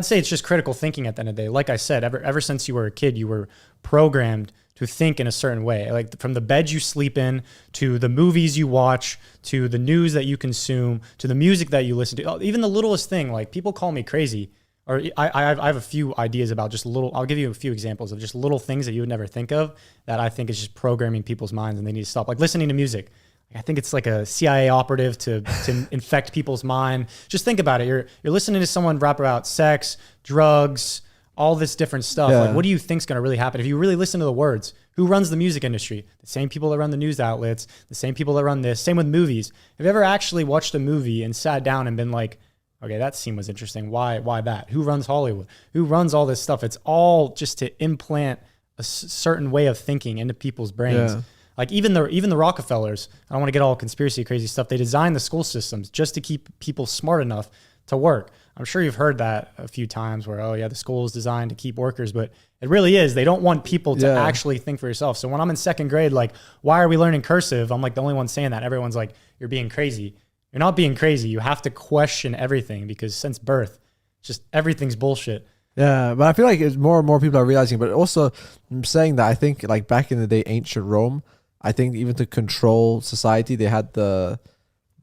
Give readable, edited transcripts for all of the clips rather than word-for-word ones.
I'd say it's just critical thinking at the end of the day. Like I said, ever since you were a kid, you were programmed to think in a certain way. Like from the bed you sleep in, to the movies you watch, to the news that you consume, to the music that you listen to. Even the littlest thing, like people call me crazy, or I have a few ideas about just little, I'll give you a few examples of just little things that you would never think of that I think is just programming people's minds and they need to stop. Like listening to music. I think it's like a CIA operative to infect people's mind. Just think about it. You're listening to someone rap about sex, drugs, all this different stuff. Yeah. Like, what do you think's going to really happen if you really listen to the words? Who runs the music industry? The same people that run the news outlets, the same people that run this. Same with movies. Have you ever actually watched a movie and sat down and been like, okay, that scene was interesting. Why that? Who runs Hollywood? Who runs all this stuff? It's all just to implant a certain way of thinking into people's brains. Yeah. Like even the Rockefellers, I don't want to get all conspiracy crazy stuff. They designed the school systems just to keep people smart enough to work. I'm sure you've heard that a few times where, oh yeah, the school is designed to keep workers, but it really is. They don't want people to actually think for yourself. So when I'm in second grade, like, why are we learning cursive? I'm like the only one saying that. Everyone's like, you're being crazy. You're not being crazy. You have to question everything because since birth, just everything's bullshit. Yeah, but I feel like it's more and more people are realizing, but also I'm saying that I think like back in the day, ancient Rome, I think even to control society, they had the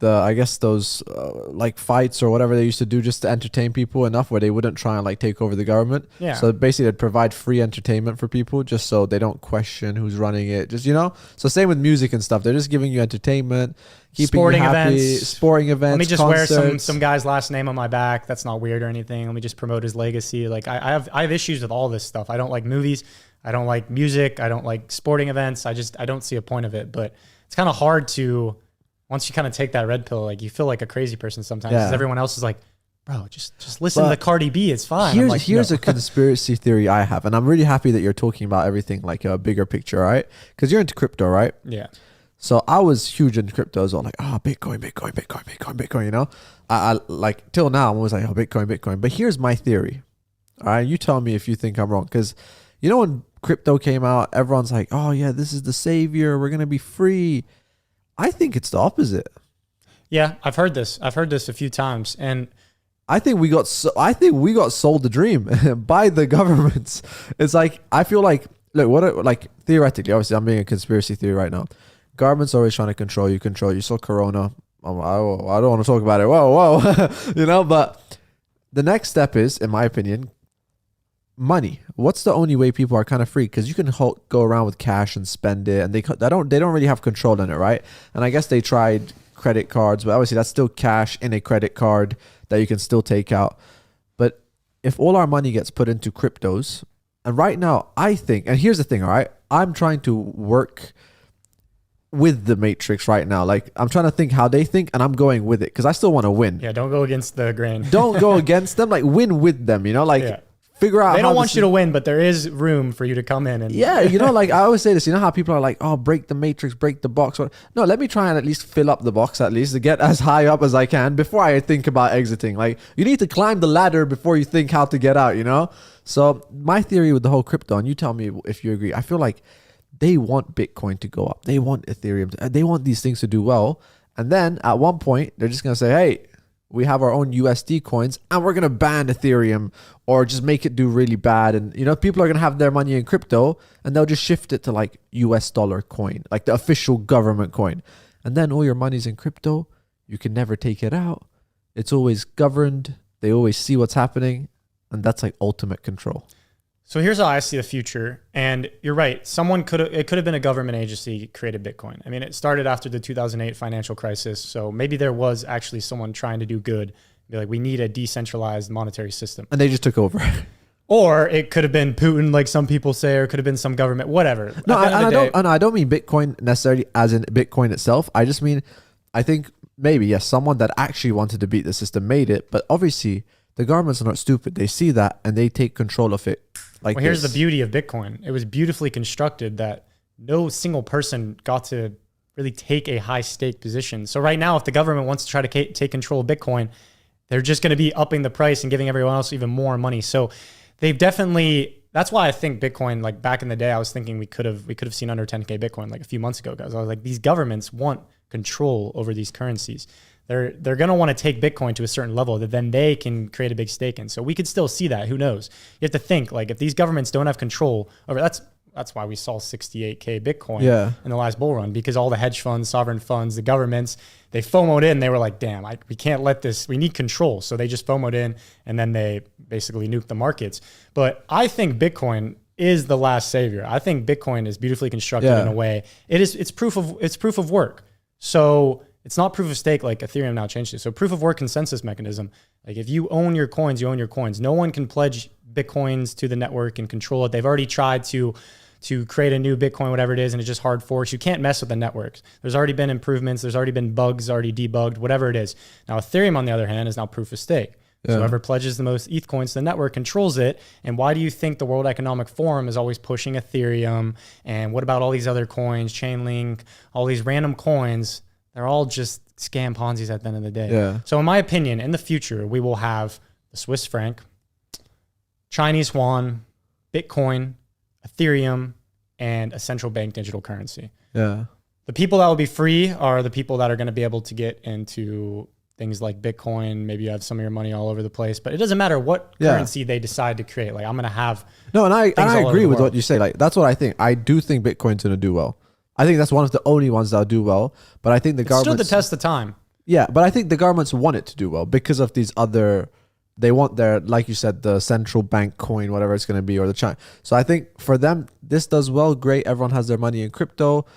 I guess those like fights or whatever they used to do just to entertain people enough where they wouldn't try and like take over the government. Yeah. So basically they'd provide free entertainment for people just so they don't question who's running it. Just, you know? So same with music and stuff. They're just giving you entertainment, keeping Sporting you happy, events. sporting events, Let me just concerts. wear some guy's last name on my back. That's not weird or anything. Let me just promote his legacy. Like I have issues with all this stuff. I don't like movies. I don't like music. I don't like sporting events. I don't see a point of it. But it's kind of hard to, once you kind of take that red pill, like you feel like a crazy person sometimes because everyone else is like, bro, just listen to the Cardi B. It's fine. Here's a conspiracy theory I have, and I'm really happy that you're talking about everything like a bigger picture, right? Because you're into crypto, right? Yeah. So I was huge into crypto as well, like, Bitcoin, you know? I like, till now, I'm always like, oh, Bitcoin. But here's my theory, all right? You tell me if you think I'm wrong, because you know when crypto came out, everyone's like, oh yeah, this is the savior. We're going to be free. I think it's the opposite. Yeah, I've heard this a few times, and I think we got sold the dream by the governments. It's like, I feel like, look, like theoretically, obviously I'm being a conspiracy theory right now. Government's always trying to control you. You saw Corona. I don't want to talk about it. Whoa. You know, but the next step is, in my opinion, money. What's the only way people are kind of free? Because you can go around with cash and spend it, and they don't really have control in it, right? And I guess they tried credit cards, but obviously that's still cash in a credit card that you can still take out. But if all our money gets put into cryptos, and right now I think, and here's the thing, all right, I'm trying to work with the matrix right now. Like I'm trying to think how they think, and I'm going with it because I still want to win. Yeah, don't go against the grain. Don't go against them. Like win with them, you know, like figure out. They don't want you to win, but there is room for you to come in and you know, like I always say this, you know how people are like, oh, break the matrix, break the box. No, let me try and at least fill up the box, at least to get as high up as I can before I think about exiting. Like you need to climb the ladder before you think how to get out, you know? So my theory with the whole crypto, and you tell me if you agree, I feel like they want Bitcoin to go up. They want Ethereum. They want these things to do well. And then at one point, they're just going to say, hey, we have our own USD coins and we're going to ban Ethereum or just make it do really bad. And, you know, people are going to have their money in crypto and they'll just shift it to like US dollar coin, like the official government coin. And then all your money's in crypto. You can never take it out. It's always governed. They always see what's happening. And that's like ultimate control. So here's how I see the future. And you're right. It could have been a government agency created Bitcoin. I mean, it started after the 2008 financial crisis. So maybe there was actually someone trying to do good. Be like, we need a decentralized monetary system. And they just took over. Or it could have been Putin, like some people say, or it could have been some government, whatever. No, I don't mean Bitcoin necessarily as in Bitcoin itself. I just mean, I think maybe, yes, someone that actually wanted to beat the system made it. But obviously, the governments are not stupid. They see that and they take control of it. Like, here's the beauty of Bitcoin. It was beautifully constructed that no single person got to really take a high stake position. So right now, if the government wants to try to take control of Bitcoin, they're just going to be upping the price and giving everyone else even more money. So they've definitely, that's why I think Bitcoin, like back in the day, I was thinking we could have seen under 10K Bitcoin like a few months ago, guys. I was like, these governments want control over these currencies. they're going to want to take Bitcoin to a certain level that then they can create a big stake in. So we could still see that. Who knows? You have to think, like, if these governments don't have control over, that's why we saw 68K Bitcoin in the last bull run, because all the hedge funds, sovereign funds, the governments, they FOMO'd in. They were like, damn, we can't let this, we need control. So they just FOMO'd in, and then they basically nuked the markets. But I think Bitcoin is the last savior. I think Bitcoin is beautifully constructed in a way. It's proof of work. So it's not proof of stake like Ethereum now changed it. So proof of work consensus mechanism. Like if you own your coins, you own your coins. No one can pledge Bitcoins to the network and control it. They've already tried to create a new Bitcoin, whatever it is, and it just hard forks. You can't mess with the network. There's already been improvements. There's already been bugs already debugged, whatever it is. Now, Ethereum, on the other hand, is now proof of stake. So whoever pledges the most ETH coins to the network controls it. And why do you think the World Economic Forum is always pushing Ethereum? And what about all these other coins, Chainlink, all these random coins? They're all just scam Ponzi's at the end of the day. Yeah. So in my opinion, in the future, we will have the Swiss franc, Chinese yuan, Bitcoin, Ethereum, and a central bank digital currency. Yeah. The people that will be free are the people that are going to be able to get into things like Bitcoin. Maybe you have some of your money all over the place, but it doesn't matter what currency they decide to create. Like I'm going to have. No, and I agree with what you say. Like that's what I think. I do think Bitcoin's going to do well. I think that's one of the only ones that'll do well. But I think the government stood the test of time. Yeah, but I think the governments want it to do well because of these other. They want their, like you said, the central bank coin, whatever it's going to be, or the China. So I think for them, this does well. Great. Everyone has their money in crypto,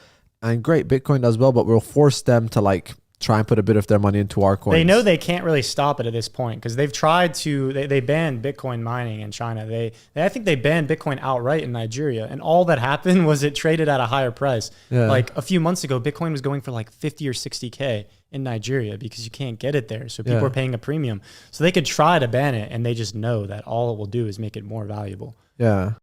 and great. Bitcoin does well, but we'll force them to like try and put a bit of their money into our coins. They know they can't really stop it at this point because they've tried to. They banned Bitcoin mining in China. I think they banned Bitcoin outright in Nigeria, and all that happened was it traded at a higher price. Yeah. Like a few months ago, Bitcoin was going for like 50 or 60K in Nigeria because you can't get it there. So people are paying a premium. So they could try to ban it, and they just know that all it will do is make it more valuable. Yeah.